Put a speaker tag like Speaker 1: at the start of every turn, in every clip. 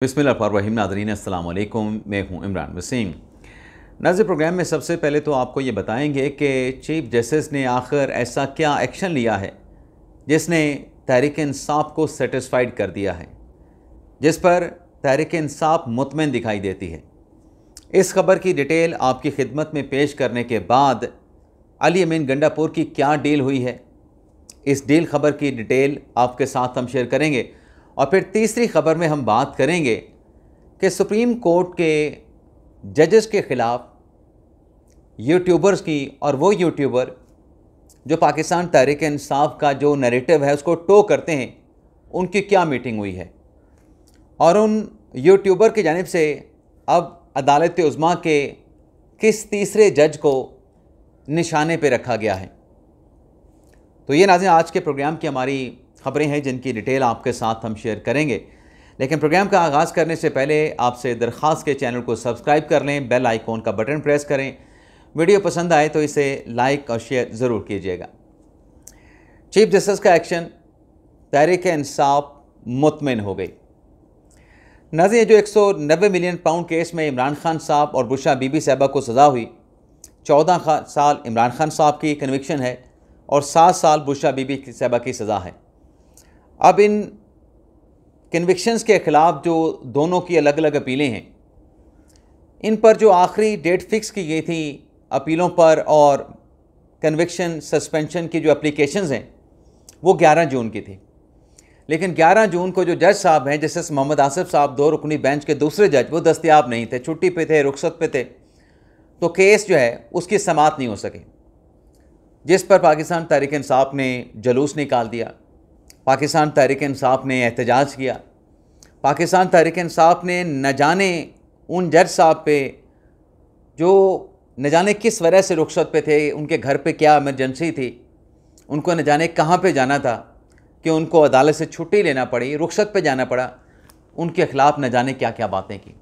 Speaker 1: बिस्मिल्लाहिर्रहमानिर्रहीम। नाज़रीन अस्सलाम वालेकुम, मैं हूं इमरान वसीम। नाज़रीन, प्रोग्राम में सबसे पहले तो आपको ये बताएंगे कि चीफ जस्टिस ने आखिर ऐसा क्या एक्शन लिया है जिसने तहरीक इंसाफ को सेटिस्फाइड कर दिया है, जिस पर तहरीक इंसाफ मुतमईन दिखाई देती है। इस खबर की डिटेल आपकी खिदमत में पेश करने के बाद अली अमीन गंडापुर की क्या डील हुई है, इस डील खबर की डिटेल आपके साथ हम शेयर करेंगे। और फिर तीसरी खबर में हम बात करेंगे कि सुप्रीम कोर्ट के जजेस के ख़िलाफ़ यूट्यूबर्स की, और वो यूट्यूबर जो पाकिस्तान तहरीक इंसाफ का जो नैरेटिव है उसको टो करते हैं, उनकी क्या मीटिंग हुई है और उन यूट्यूबर की जानिब से अब अदालत उज़्मा के किस तीसरे जज को निशाने पे रखा गया है। तो ये नाज़रीन आज के प्रोग्राम की हमारी ख़बरें हैं जिनकी डिटेल आपके साथ हम शेयर करेंगे। लेकिन प्रोग्राम का आगाज़ करने से पहले आपसे दरख्वास्त के चैनल को सब्सक्राइब कर लें, बेल आइकॉन का बटन प्रेस करें। वीडियो पसंद आए तो इसे लाइक और शेयर ज़रूर कीजिएगा। चीफ जस्टिस का एक्शन, तहरीक इंसाफ मुतमईन हो गई। नाज़रीन, जो 190 मिलियन पाउंड केस में इमरान खान साहब और बुशरा बीबी साहिबा को सज़ा हुई, 14 साल इमरान खान साहब की कन्विक्शन है और 7 साल बुशरा बीबी साहिबा की सज़ा है। अब इन कन्विक्शंस के ख़िलाफ़ जो दोनों की अलग अलग अपीलें हैं, इन पर जो आखिरी डेट फिक्स की गई थी अपीलों पर और कन्विक्शन सस्पेंशन की जो एप्लीकेशंस हैं वो 11 जून की थी। लेकिन 11 जून को जो जज साहब हैं, जस्टिस मोहम्मद आसिफ साहब, 2 रुकनी बेंच के दूसरे जज, वो दस्तयाब नहीं थे, छुट्टी पे थे, रुखसत पे थे, तो केस जो है उसकी समाअत नहीं हो सकी, जिस पर पाकिस्तान तहरीक इंसाफ ने जलूस निकाल दिया। पाकिस्तान तहरीक इंसाफ ने एहतजाज किया। पाकिस्तान तहरीक इंसाफ ने न जाने उन जज साहब पे जो न जाने किस वजह से रुखसत पे थे, उनके घर पे क्या इमरजेंसी थी, उनको न जाने कहाँ पे जाना था कि उनको अदालत से छुट्टी लेना पड़ी, रुखसत पे जाना पड़ा, उनके ख़िलाफ़ न जाने क्या क्या बातें की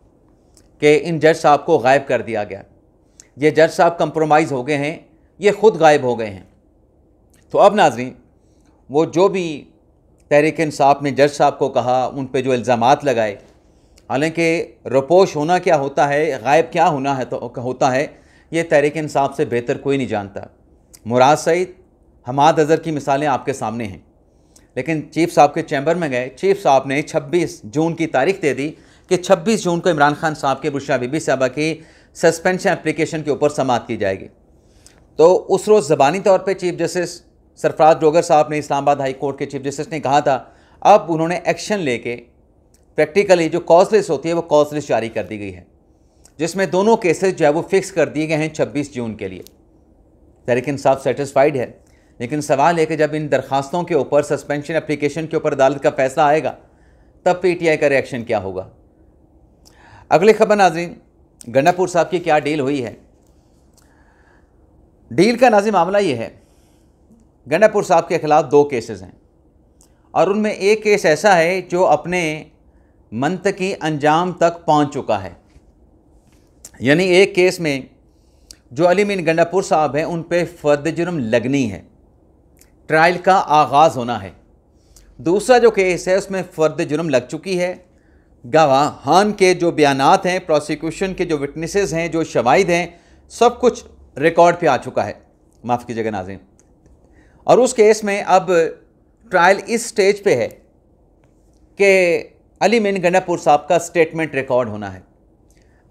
Speaker 1: कि इन जज साहब को गायब कर दिया गया, ये जज साहब कंप्रोमाइज़ हो गए हैं, ये ख़ुद गायब हो गए हैं। तो अब नाज़रीन, वो जो भी तहरीक इंसाफ ने जज साहब को कहा, उन पे जो इल्ज़ामात लगाए, हालांकि रपोश होना क्या होता है, गायब क्या होना है तो होता है, ये तहरीक इंसाफ से बेहतर कोई नहीं जानता। मुराद सईद, हमाद अज़हर की मिसालें आपके सामने हैं। लेकिन चीफ साहब के चैम्बर में गए, चीफ साहब ने 26 जून की तारीख दे दी कि 26 जून को इमरान खान साहब के बुशरा बीबी साहिबा की सस्पेंशन एप्लीकेशन के ऊपर समाअत की जाएगी। तो उस रोज़ ज़बानी तौर पर चीफ जस्टिस सरफराज डोगर साहब ने, इस्लामाबाद हाई कोर्ट के चीफ जस्टिस ने कहा था, अब उन्होंने एक्शन लेके प्रैक्टिकली जो कॉज लिस्ट होती है वो कॉज लिस्ट जारी कर दी गई है, जिसमें दोनों केसेस जो है वो फिक्स कर दिए गए हैं 26 जून के लिए। तहरीक इंसाफ सेटिस्फाइड है, लेकिन सवाल है कि जब इन दरखास्तों के ऊपर, सस्पेंशन एप्लीकेशन के ऊपर अदालत का फैसला आएगा, तब PTI का रिएक्शन क्या होगा। अगली खबर नाज़रीन, गंडापुर साहब की क्या डील हुई है। डील का नाज़रीन मामला ये है, गंडापुर साहब के ख़िलाफ़ 2 केसेस हैं और उनमें एक केस ऐसा है जो अपने मंतकी अंजाम तक पहुंच चुका है। यानी एक केस में जो अली अमीन गंडापुर साहब हैं उन पे फ़र्द जुर्म लगनी है, ट्रायल का आगाज़ होना है। दूसरा जो केस है उसमें फ़र्द जुर्म लग चुकी है, गवाहान के जो बयानात हैं, प्रोसिक्यूशन के जो विटनेसेस हैं, जो शवाहिद हैं, सब कुछ रिकॉर्ड पे आ चुका है। माफ़ कीजिएगा नाज़रीन। और उस केस में अब ट्रायल इस स्टेज पे है कि अली अमीन गंडापुर साहब का स्टेटमेंट रिकॉर्ड होना है।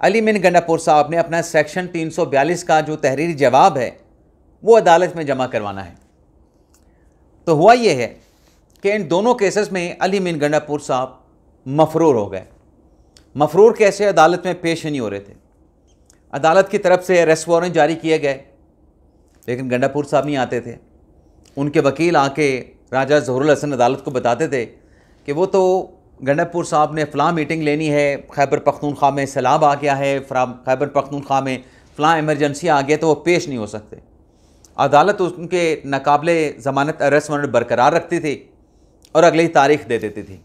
Speaker 1: अली अमीन गंडापुर साहब ने अपना सेक्शन 342 का जो तहरीरी जवाब है वो अदालत में जमा करवाना है। तो हुआ ये है कि इन दोनों केसेस में अली अमीन गंडापुर साहब मफरूर हो गए। मफरूर कैसे? अदालत में पेश नहीं हो रहे थे। अदालत की तरफ से अरेस्ट वारंट जारी किए गए, लेकिन गंडापुर साहब नहीं आते थे। उनके वकील आके राजा ज़हुरुल हसन अदालत को बताते थे कि वो तो गंडापुर साहब ने फ़लाँ मीटिंग लेनी है, खैबर पख्तूनख्वा में सैलाब आ गया है, खैबर पख्तूनख्वा में फ़लाँ इमरजेंसी आ गया, तो वो पेश नहीं हो सकते। अदालत उनके नाकाबिले ज़मानत अरेस्ट वारंट बरकरार रखती थी और अगली तारीख दे देती थी।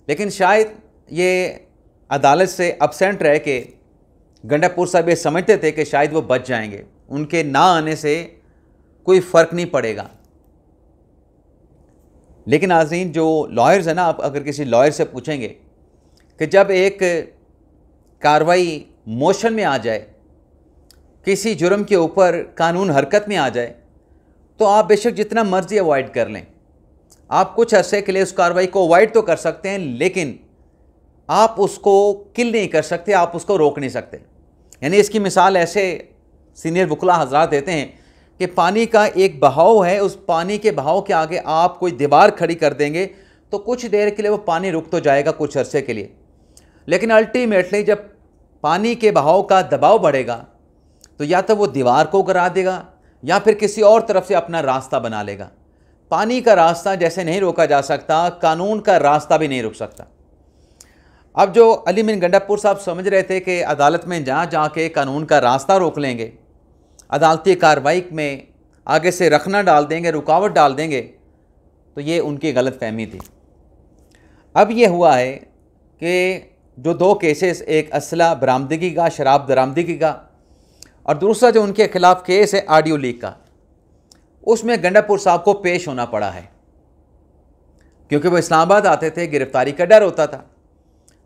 Speaker 1: लेकिन शायद ये अदालत से अपसेंट रह के गंडापुर साहब ये समझते थे कि शायद वो बच जाएंगे, उनके ना आने से कोई फ़र्क नहीं पड़ेगा। लेकिन नाज़रीन, जो लॉयर्स हैं ना, आप अगर किसी लॉयर से पूछेंगे कि जब एक कार्रवाई मोशन में आ जाए, किसी जुर्म के ऊपर कानून हरकत में आ जाए, तो आप बेशक जितना मर्जी अवॉइड कर लें, आप कुछ अरसे के लिए उस कार्रवाई को अवॉइड तो कर सकते हैं, लेकिन आप उसको किल नहीं कर सकते, आप उसको रोक नहीं सकते। यानी इसकी मिसाल ऐसे सीनियर वकला हजरात देते हैं कि पानी का एक बहाव है, उस पानी के बहाव के आगे आप कोई दीवार खड़ी कर देंगे तो कुछ देर के लिए वो पानी रुक तो जाएगा कुछ अरसे के लिए, लेकिन अल्टीमेटली जब पानी के बहाव का दबाव बढ़ेगा तो या तो वो दीवार को गिरा देगा या फिर किसी और तरफ से अपना रास्ता बना लेगा। पानी का रास्ता जैसे नहीं रोका जा सकता, कानून का रास्ता भी नहीं रुक सकता। अब जो अली मिन गंडापुर साहब समझ रहे थे कि अदालत में जाके कानून का रास्ता रोक लेंगे, अदालती कार्रवाई में आगे से रखना डाल देंगे, रुकावट डाल देंगे, तो ये उनकी गलत फहमी थी। अब ये हुआ है कि जो दो केसेस, एक असला बरामदगी का, शराब बरामदगी का, और दूसरा जो उनके खिलाफ केस है ऑडियो लीक का, उसमें गंडापुर साहब को पेश होना पड़ा है क्योंकि वो इस्लामाबाद आते थे, गिरफ्तारी का डर होता था।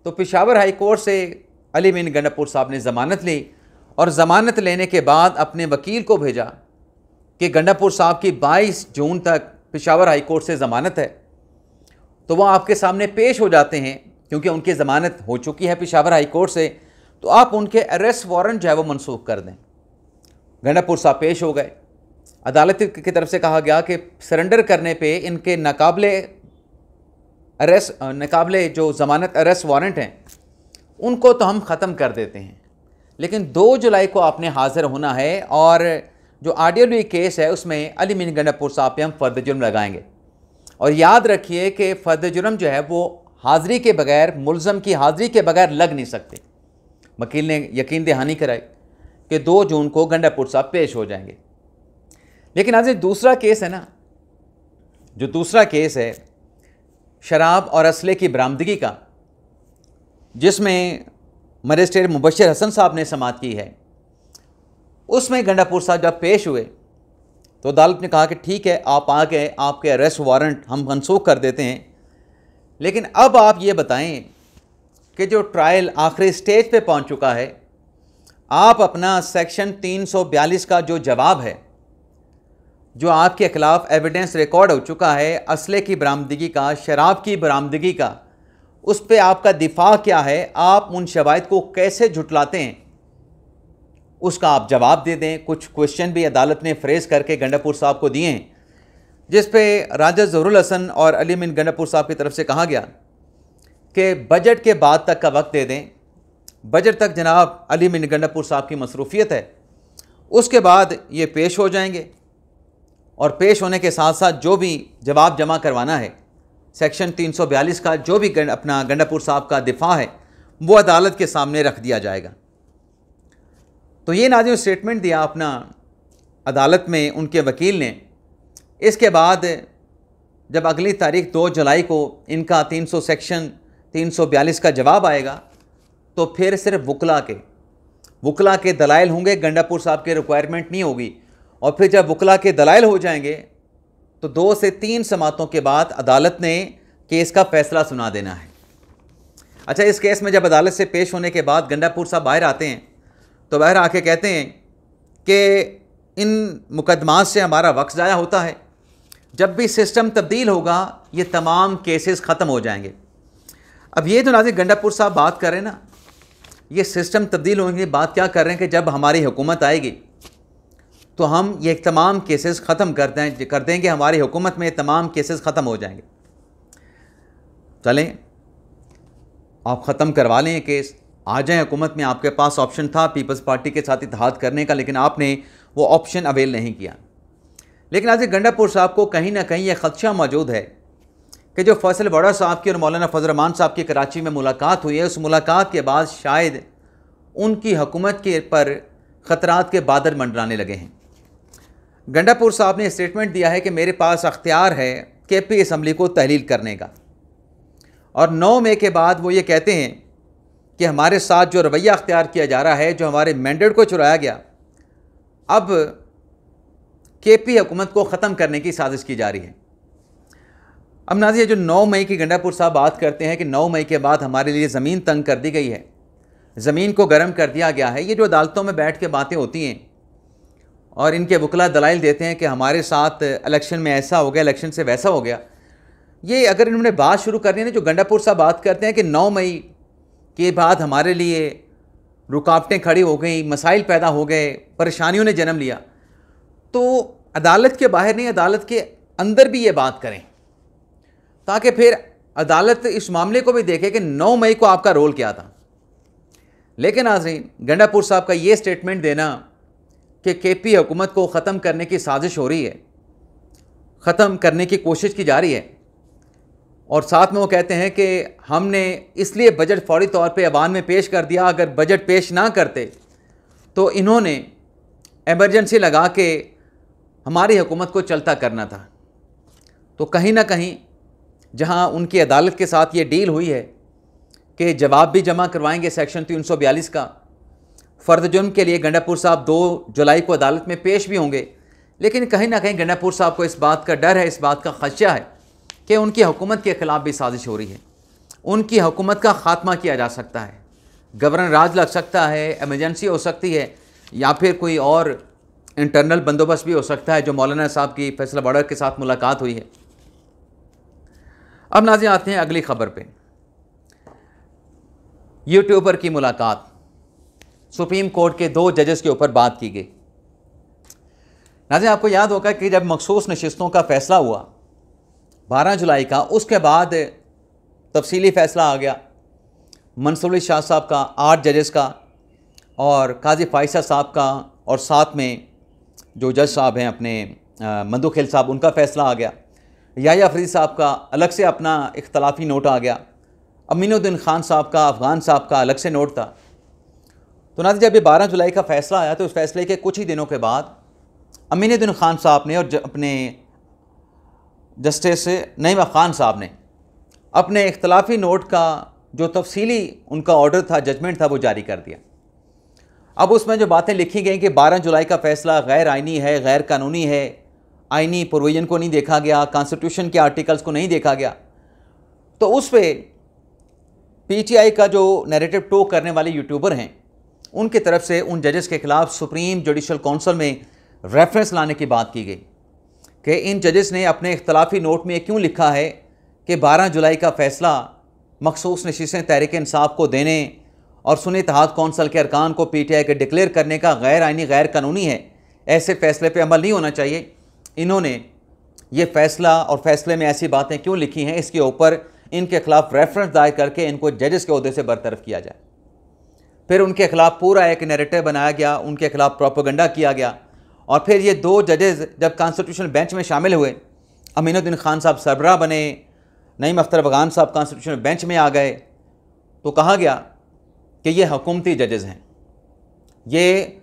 Speaker 1: तो पेशावर हाई कोर्ट से अली मिन गंडापुर साहब ने ज़मानत ली और ज़मानत लेने के बाद अपने वकील को भेजा कि गंडापुर साहब की 22 जून तक पेशावर हाई कोर्ट से ज़मानत है, तो वह आपके सामने पेश हो जाते हैं क्योंकि उनकी ज़मानत हो चुकी है पेशावर हाई कोर्ट से, तो आप उनके अरेस्ट वारंट जो है वो मनसूख कर दें। गंडापुर साहब पेश हो गए। अदालत की तरफ से कहा गया कि सरेंडर करने पे इनके नाकाबिले जो ज़मानत अरेस्ट वारंट हैं उनको तो हम ख़त्म कर देते हैं, लेकिन 2 जुलाई को आपने हाज़िर होना है और जो ऑडियो लीक केस है उसमें अली मिन गंडापुर साहब पे हम फ़र्द जुर्म लगाएंगे। और याद रखिए कि फ़र्द जुर्म जो है वो हाज़िरी के बगैर, मुल्ज़म की हाज़िरी के बगैर लग नहीं सकते। वकील ने यकीन दहानी कराई कि 2 जून को गंडापुर साहब पेश हो जाएंगे। लेकिन आज दूसरा केस है ना, जो दूसरा केस है शराब और असले की बरामदगी का, जिसमें मजिस्ट्रेट मुबशर हसन साहब ने समाअत की है, उसमें गंडापुर साहब जब पेश हुए तो अदालत ने कहा कि ठीक है, आप आ गए, आपके अरेस्ट वारंट हम मनसूख कर देते हैं, लेकिन अब आप ये बताएं कि जो ट्रायल आखिरी स्टेज पे पहुंच चुका है, आप अपना सेक्शन 342 का जो जवाब है, जो आपके खिलाफ एविडेंस रिकॉर्ड हो चुका है असले की बरामदगी का, शराब की बरामदगी का, उस पर आपका दिफा क्या है, आप उन शवाहिद को कैसे झुटलाते हैं, उसका आप जवाब दे दें। कुछ क्वेश्चन भी अदालत ने फ्रेज करके गंडापुर साहब को दिए हैं, जिस पे राजा ज़हुरुल हसन और अली मिन गंडापुर साहब की तरफ से कहा गया कि बजट के बाद तक का वक्त दे दें। बजट तक जनाब अली मिन गंडापुर साहब की मसरूफियत है, उसके बाद ये पेश हो जाएंगे और पेश होने के साथ साथ जो भी जवाब जमा करवाना है, सेक्शन 342 का जो भी अपना गंडापुर साहब का दिफा है, वो अदालत के सामने रख दिया जाएगा। तो ये नाज़िम स्टेटमेंट दिया अपना अदालत में उनके वकील ने। इसके बाद जब अगली तारीख 2 जुलाई को इनका सेक्शन 342 का जवाब आएगा, तो फिर सिर्फ वकला के दलाइल होंगे, गंडापुर साहब के रिक्वायरमेंट नहीं होगी। और फिर जब वकला के दलाइल हो जाएंगे तो 2 से 3 समातों के बाद अदालत ने केस का फ़ैसला सुना देना है। अच्छा, इस केस में जब अदालत से पेश होने के बाद गंडापुर साहब बाहर आते हैं तो बाहर आके कहते हैं कि इन मुकदमात से हमारा वक्त ज़ाया होता है, जब भी सिस्टम तब्दील होगा ये तमाम केसेस ख़त्म हो जाएंगे। अब ये जो नाज़िर गंडापुर साहब बात कर रहे हैं ना, ये सिस्टम तब्दील होने की बात क्या कर रहे हैं कि जब हमारी हुकूमत आएगी तो हम ये तमाम केसेस ख़त्म कर देंगे, हमारी हुकूमत में तमाम केसेस ख़त्म हो जाएंगे। चलें, आप ख़त्म करवा लें केस, आ जाएं हुकूमत में। आपके पास ऑप्शन था पीपल्स पार्टी के साथ इत्तेहाद करने का, लेकिन आपने वो ऑप्शन अवेल नहीं किया। लेकिन आज गंडापुर साहब को कहीं ना कहीं ये ख़दशा मौजूद है कि जो फैसल वड़ा साहब की और मौलाना फजल रहमान साहब की कराची में मुलाकात हुई है, उस मुलाकात के बाद शायद उनकी हुकूमत के पर ख़तरात के बादल मंडराने लगे हैं। गंडापुर साहब ने स्टेटमेंट दिया है कि मेरे पास अख्तियार है KP असम्बली को तहलील करने का, और 9 मई के बाद वो ये कहते हैं कि हमारे साथ जो रवैया अख्तियार किया जा रहा है, जो हमारे मैंडेट को चुराया गया, अब KP हुकूमत को ख़त्म करने की साजिश की जा रही है। अब नाज़रीन, ये जो 9 मई की गंडापुर साहब बात करते हैं कि 9 मई के बाद हमारे लिए ज़मीन तंग कर दी गई है, ज़मीन को गर्म कर दिया गया है, ये जो अदालतों में बैठ के बातें होती हैं और इनके वकला दलाइल देते हैं कि हमारे साथ इलेक्शन में ऐसा हो गया, इलेक्शन से वैसा हो गया, ये अगर इन्होंने बात शुरू करनी है ना, जो गंडापुर साहब बात करते हैं कि 9 मई के बाद हमारे लिए रुकावटें खड़ी हो गई, मसाइल पैदा हो गए, परेशानियों ने जन्म लिया, तो अदालत के बाहर नहीं, अदालत के अंदर भी ये बात करें, ताकि फिर अदालत इस मामले को भी देखे कि 9 मई को आपका रोल क्या था। लेकिन नाज़रीन, गंडापुर साहब का ये स्टेटमेंट देना कि केपी हुकूमत को ख़त्म करने की साजिश हो रही है, ख़त्म करने की कोशिश की जा रही है, और साथ में वो कहते हैं कि हमने इसलिए बजट फौरी तौर पे अवान में पेश कर दिया, अगर बजट पेश ना करते तो इन्होंने एमरजेंसी लगा के हमारी हुकूमत को चलता करना था। तो कहीं ना कहीं जहां उनकी अदालत के साथ ये डील हुई है कि जवाब भी जमा करवाएंगे सेक्शन 342 का, फ़र्द जुर्म के लिए गंडापुर साहब 2 जुलाई को अदालत में पेश भी होंगे, लेकिन कहीं ना कहीं गंडापुर साहब को इस बात का डर है, इस बात का खदशा है कि उनकी हुकूमत के ख़िलाफ़ भी साजिश हो रही है, उनकी हुकूमत का ख़ात्मा किया जा सकता है, गवर्नर राज लग सकता है, एमरजेंसी हो सकती है, या फिर कोई और इंटरनल बंदोबस्त भी हो सकता है, जो मौलाना साहब की फैसला बॉर्डर के साथ मुलाकात हुई है। अब नाज़रीन, आते हैं अगली खबर पे। यूट्यूबर की मुलाकात, सुप्रीम कोर्ट के 2 जजेस के ऊपर बात की गई। नाज़रीन, आपको याद होगा कि जब मखसूस नशिस्तों का फ़ैसला हुआ 12 जुलाई का, उसके बाद तफसीली फ़ैसला आ गया मंसूर अली शाह साहब का, 8 जजेस का, और काजी फाइसा साहब का, और साथ में जो जज साहब हैं अपने मंदू खिल साहब, उनका फ़ैसला आ गया। याह्या फरीद साहब का अलग से अपना इख्तलाफी नोट आ गया। अमीनुद्दीन खान साहब का, अफ़गान साहब का अलग से नोट था। तो नाज़रीन, जब ये 12 जुलाई का फ़ैसला आया तो उस फैसले के कुछ ही दिनों के बाद अमीनुद्दीन खान साहब ने और अपने जस्टिस नईम अफ़गान साहब ने अपने इख्तलाफी नोट का जो तफसीली उनका ऑर्डर था, जजमेंट था, वो जारी कर दिया। अब उसमें जो बातें लिखी गई कि 12 जुलाई का फ़ैसला गैर आइनी है, गैर कानूनी है, आइनी प्रोविजन को नहीं देखा गया, कॉन्स्टिट्यूशन के आर्टिकल्स को नहीं देखा गया, तो उस पर पीटीआई का जो नैरेटिव टो करने वाले यूट्यूबर हैं, उनकी तरफ से उन जजेस के ख़िलाफ़ सुप्रीम जुडिशल काउंसिल में रेफरेंस लाने की बात की गई कि इन जजेस ने अपने इख्तलाफी नोट में क्यों लिखा है कि 12 जुलाई का फ़ैसला मखसूस नशीसें तहरीक इंसाफ को देने और सुन्नी इत्तेहाद कौंसिल के अरकान को पीटीआई के डिक्लेयर करने का गैर आइनी, गैर कानूनी है, ऐसे फ़ैसले पे अमल नहीं होना चाहिए। इन्होंने ये फ़ैसला और फ़ैसले में ऐसी बातें क्यों लिखी हैं, इसके ऊपर इनके ख़िलाफ़ रेफरेंस दायर करके इनको जजेस के ओहदे से बरतरफ किया जाए। फिर उनके ख़िलाफ़ पूरा एक नैरेटिव बनाया गया, उनके ख़िलाफ़ प्रोपेगेंडा किया गया, और फिर ये 2 जजेस जब कॉन्स्टिट्यूशन बेंच में शामिल हुए, अमीनुद्दीन खान साहब सरबराह बने, नईम अख्तर अफ़गान साहब कॉन्स्टिट्यूशन बेंच में आ गए, तो कहा गया कि ये हुकूमती जजेस हैं, ये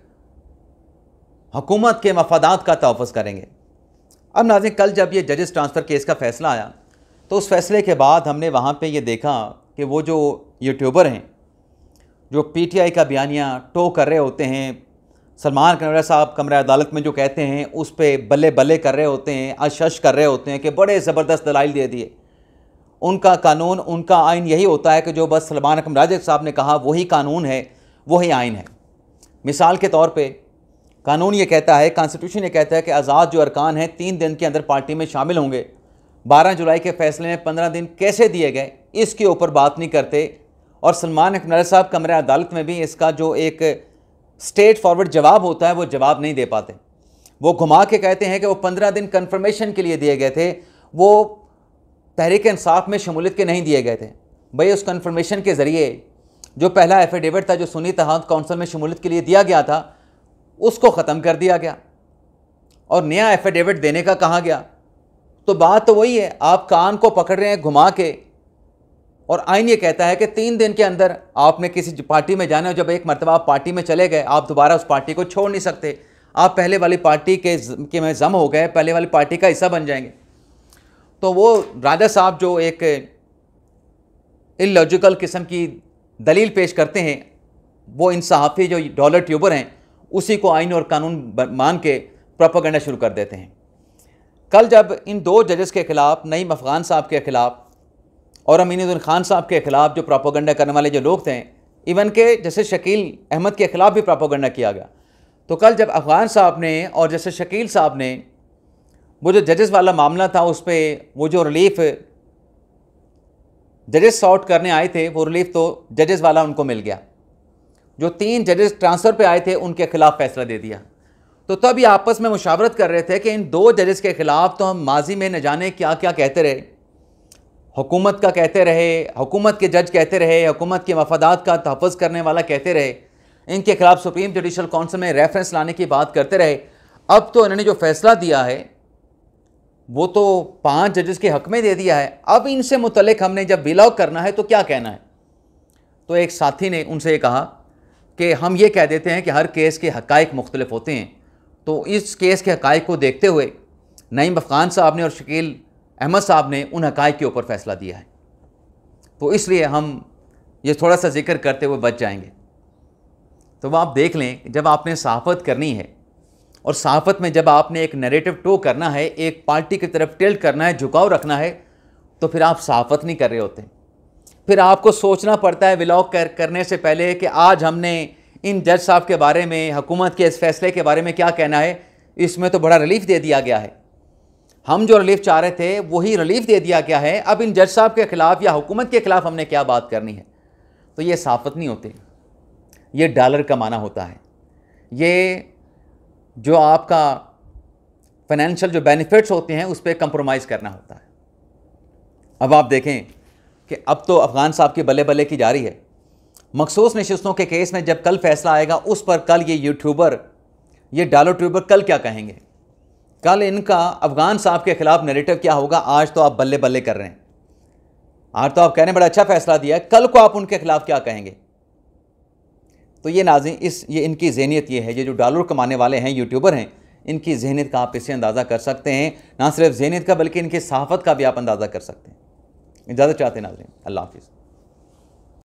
Speaker 1: हुकूमत के मफादात का तहफ़्फ़ुज़ करेंगे। अब नाज़रीन, कल जब ये जजेस ट्रांसफ़र केस का फ़ैसला आया तो उस फैसले के बाद हमने वहाँ पे ये देखा कि वो जो यूट्यूबर हैं जो पीटीआई का बयानिया टो कर रहे होते हैं, सलमान कनवरा साहब कमरा अदालत में जो कहते हैं उस पर बल्ले बल्ले कर रहे होते हैं, अशश कर रहे होते हैं कि बड़े ज़बरदस्त दलाइल दे दिए। उनका कानून, उनका आइन यही होता है कि जो बस सलमान कमराज साहब ने कहा वही कानून है, वही आइन है। मिसाल के तौर पे कानून ये कहता है, कॉन्स्टिट्यूशन ये कहता है कि आज़ाद जो अरकान हैं 3 दिन के अंदर पार्टी में शामिल होंगे। 12 जुलाई के फैसले में 15 दिन कैसे दिए गए, इसके ऊपर बात नहीं करते, और सलमान कनवरा साहब कमरा अदालत में भी इसका जो एक स्ट्रेट फॉरवर्ड जवाब होता है वो जवाब नहीं दे पाते। वो घुमा के कहते हैं कि वो 15 दिन कन्फर्मेशन के लिए दिए गए थे, वो तहरीक इंसाफ में शमूलियत के नहीं दिए गए थे। भाई, उस कन्फर्मेशन के ज़रिए जो पहला एफिडेविट था जो सुन्नी इत्तेहाद कौंसिल में शमूलियत के लिए दिया गया था, उसको ख़त्म कर दिया गया और नया एफिडेविट देने का कहा गया। तो बात तो वही है, आप कान को पकड़ रहे हैं घुमा के, और आइन ये कहता है कि 3 दिन के अंदर आपने किसी पार्टी में जाना है। जब एक मरतबा आप पार्टी में चले गए, आप दोबारा उस पार्टी को छोड़ नहीं सकते, आप पहले वाली पार्टी के में जम हो गए, पहले वाली पार्टी का हिस्सा बन जाएंगे। तो वो राजा साहब जो एक इलॉजिकल किस्म की दलील पेश करते हैं, वो इन सहाफ़ी जो डॉलर ट्यूबर हैं उसी को आइन और कानून मान के प्रोपेगेंडा शुरू कर देते हैं। कल जब इन 2 जजेस के ख़िलाफ़, नईम अफ़गान साहब के ख़िलाफ़ और अमीनुद्दीन खान साहब के ख़िलाफ़ जो प्रोपोगंडा करने वाले जो लोग थे, इवन के जैसे शकील अहमद के ख़िलाफ़ भी प्रोपोगंडा किया गया, तो कल जब अफ़गान साहब ने और जैसे शकील साहब ने वो जो जजेस वाला मामला था उस पर वो जो रिलीफ जजेस सॉर्ट करने आए थे, वो रिलीफ तो जजेस वाला उनको मिल गया। जो 3 जजेस ट्रांसफ़र पे आए थे उनके ख़िलाफ़ फ़ैसला दे दिया। तो तब ये आपस में मुशावरत कर रहे थे कि इन 2 जजेस के ख़िलाफ़ तो हम माजी में न जाने क्या क्या कहते रहे, हुकूमत का कहते रहे, हुकूमत के जज कहते रहे, हुकूमत के मफादात का तहफ़्फ़ुज़ करने वाला कहते रहे, इनके ख़िलाफ़ सुप्रीम जुडिशल काउंसिल में रेफरेंस लाने की बात करते रहे। अब तो इन्होंने जो फ़ैसला दिया है वो तो 5 जजेस के हक़ में दे दिया है। अब इनसे मुतल्लिक़ हमने जब विलॉग करना है तो क्या कहना है? तो एक साथी ने उनसे कहा कि हम ये कह देते हैं कि हर केस के हक़ाइक़ मुख्तलिफ होते हैं, तो इस केस के हक़ाइक़ को देखते हुए नईम अफ़गान साहब ने और शकील अहमद साहब ने उन हक़ाइक़ के ऊपर फ़ैसला दिया है, तो इसलिए हम ये थोड़ा सा जिक्र करते हुए बच जाएंगे। तो वह आप देख लें, जब आपने सहाफ़त करनी है और सहाफ़त में जब आपने एक नैरेटिव टो करना है, एक पार्टी की तरफ टिल्ट करना है, झुकाव रखना है, तो फिर आप सहाफ़त नहीं कर रहे होते। फिर आपको सोचना पड़ता है व्लॉग करने से पहले कि आज हमने इन जज साहब के बारे में, हुकूमत के इस फैसले के बारे में क्या कहना है। इसमें तो बड़ा रिलीफ दे दिया गया है, हम जो रिलीफ चाह रहे थे वही रिलीफ दे दिया गया है। अब इन जज साहब के ख़िलाफ़ या हुकूमत के ख़िलाफ़ हमने क्या बात करनी है? तो ये सहाफ़त नहीं होती, ये डॉलर कमाना होता है। ये जो आपका फाइनेंशियल जो बेनिफिट्स होते हैं उस पर कंप्रोमाइज़ करना होता है। अब आप देखें कि अब तो अफ़गान साहब की बल्ले बल्ले की जारी है। मखसूस नशिस्तों के केस में जब कल फैसला आएगा उस पर कल ये यूट्यूबर, ये डॉलर ट्यूबर कल क्या कहेंगे? कल इनका अफ़गान साहब के ख़िलाफ़ नैरेटिव क्या होगा? आज तो आप बल्ले बल्ले कर रहे हैं, आज तो आप कह रहे हैं बड़ा अच्छा फ़ैसला दिया है, कल को आप उनके ख़िलाफ़ क्या कहेंगे? तो ये नाज़रीन, ये इनकी ज़हनियत ये है, ये जो डॉलर कमाने वाले हैं, यूट्यूबर हैं, इनकी ज़हनियत का आप इससे अंदाज़ा कर सकते हैं। ना सिर्फ ज़हनियत का बल्कि इनकी सहाफ़त का भी आप अंदाज़ा कर सकते हैं। इजाज़त चाहते हैं नाज़रीन, अल्लाह हाफ़िज़।